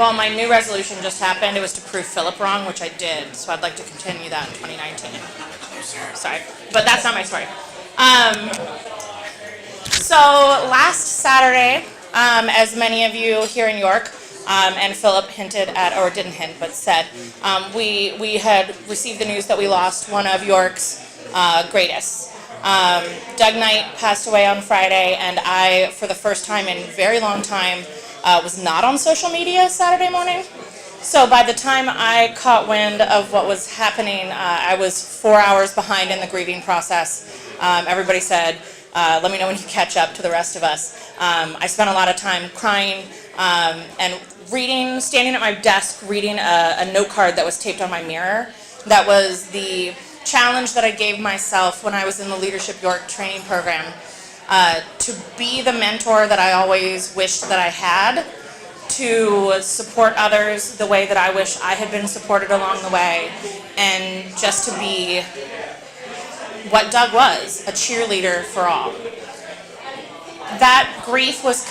Well, my new resolution just happened. It was to prove Philip wrong, which I did. So I'd like to continue that in 2019. Sorry, but that's not my story. So last Saturday, as many of you here in York, and Philip hinted at, or didn't hint, but said, we had received the news that we lost one of York's greatest. Doug Knight passed away on Friday, and I, for the first time in a very long time, was not on social media Saturday morning. So by the time I caught wind of what was happening, I was 4 hours behind in the grieving process. Everybody said, let me know when you catch up to the rest of us. I spent a lot of time crying and reading, standing at my desk, reading a note card that was taped on my mirror. That was the challenge that I gave myself when I was in the Leadership York training program, to be the mentor that I always wished that I had, to support others the way that I wish I had been supported along the way, and just to be what Doug was, a cheerleader for all. That grief was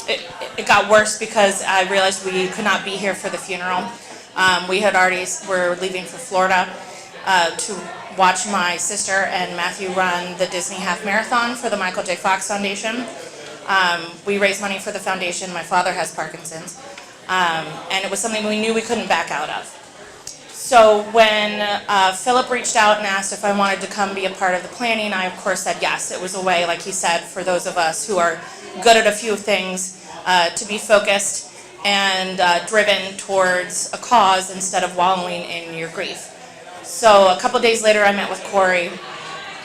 it got worse because I realized we could not be here for the funeral. We had already were leaving for Florida to watch my sister and Matthew run the Disney Half Marathon for the Michael J. Fox Foundation. We raised money for the foundation. My father has Parkinson's, and it was something we knew we couldn't back out of. So when Philip reached out and asked if I wanted to come be a part of the planning, I of course said yes. It was a way, like he said, for those of us who are good at a few things to be focused and driven towards a cause instead of wallowing in your grief. So a couple days later I met with Corey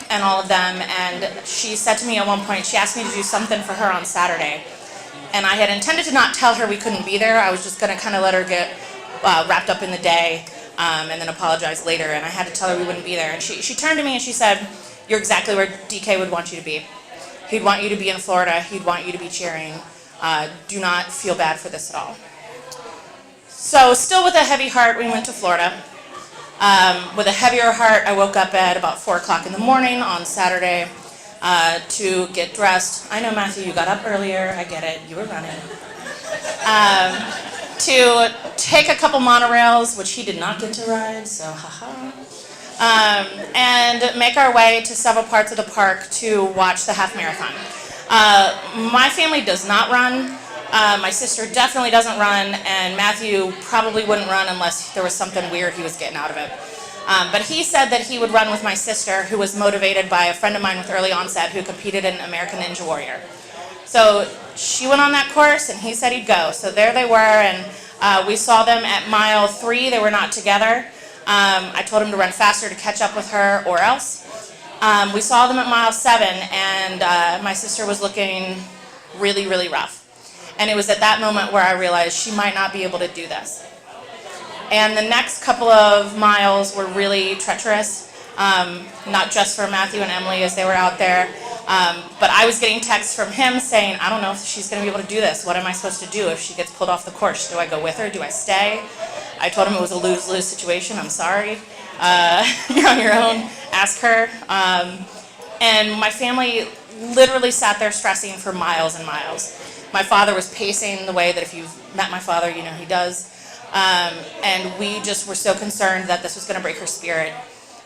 and all of them, and she said to me at one point, she asked me to do something for her on Saturday. And I had intended to not tell her we couldn't be there. I was just going to kind of let her get wrapped up in the day and then apologize later. And I had to tell her we wouldn't be there. And she turned to me and she said, "You're exactly where DK would want you to be. He'd want you to be in Florida. He'd want you to be cheering. Do not feel bad for this at all." So still with a heavy heart, we went to Florida. With a heavier heart, I woke up at about 4 o'clock in the morning on Saturday to get dressed. I know, Matthew, you got up earlier. I get it. You were running. To take a couple monorails, which he did not get to ride, so haha. And make our way to several parts of the park to watch the half marathon. My family does not run. My sister definitely doesn't run, and Matthew probably wouldn't run unless there was something weird he was getting out of it. But he said that he would run with my sister, who was motivated by a friend of mine with early onset who competed in American Ninja Warrior. So she went on that course, and he said he'd go. So there they were, and we saw them at mile 3. They were not together. I told him to run faster to catch up with her or else. We saw them at mile 7, and my sister was looking really, really rough. And it was at that moment where I realized she might not be able to do this. And the next couple of miles were really treacherous, not just for Matthew and Emily as they were out there, but I was getting texts from him saying, "I don't know if she's going to be able to do this. What am I supposed to do if she gets pulled off the course? Do I go with her? Do I stay?" I told him it was a lose-lose situation. "I'm sorry. You're on your own. Ask her." And my family literally sat there stressing for miles and miles. My father was pacing the way that if you've met my father, you know he does. And we just were so concerned that this was going to break her spirit.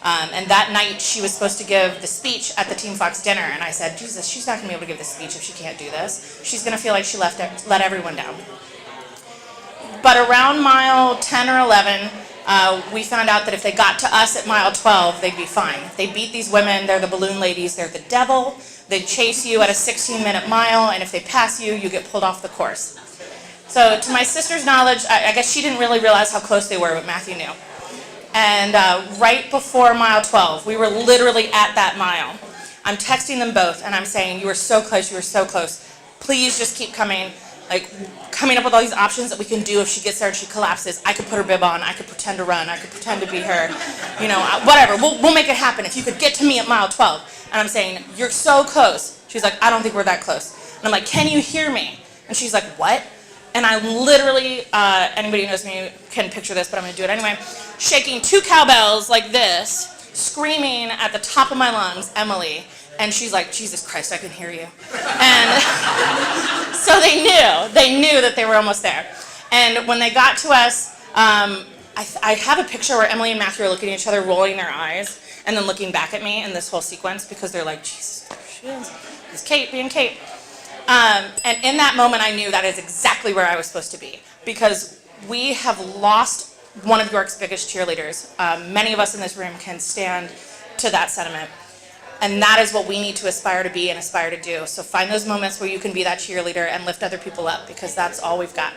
And that night she was supposed to give the speech at the Team Fox dinner. And I said, "Jesus, she's not going to be able to give the speech if she can't do this. She's going to feel like she let everyone down." But around mile 10 or 11, we found out that if they got to us at mile 12, they'd be fine. They beat these women. They're the balloon ladies. They're the devil. They chase you at a 16-minute mile, and if they pass you, you get pulled off the course. So to my sister's knowledge, I guess she didn't really realize how close they were, but Matthew knew. And right before mile 12, we were literally at that mile. I'm texting them both, and I'm saying, "You were so close, you were so close. Please just keep coming." Like, coming up with all these options that we can do if she gets there and she collapses. I could put her bib on. I could pretend to run. I could pretend to be her. You know, whatever. We'll make it happen if you could get to me at mile 12. And I'm saying, "You're so close." She's like, "I don't think we're that close." And I'm like, "Can you hear me?" And she's like, "What?" And I literally, anybody who knows me can picture this, but I'm going to do it anyway, shaking 2 cowbells like this, screaming at the top of my lungs, "Emily." And she's like, "Jesus Christ, I can hear you." And so they knew that they were almost there. And when they got to us, I have a picture where Emily and Matthew are looking at each other, rolling their eyes, and then looking back at me in this whole sequence because they're like, Jesus, there she is. It's Kate being Kate. And in that moment, I knew that is exactly where I was supposed to be, because we have lost one of York's biggest cheerleaders. Many of us in this room can stand to that sentiment. And that is what we need to aspire to be and aspire to do. So find those moments where you can be that cheerleader and lift other people up, because that's all we've got.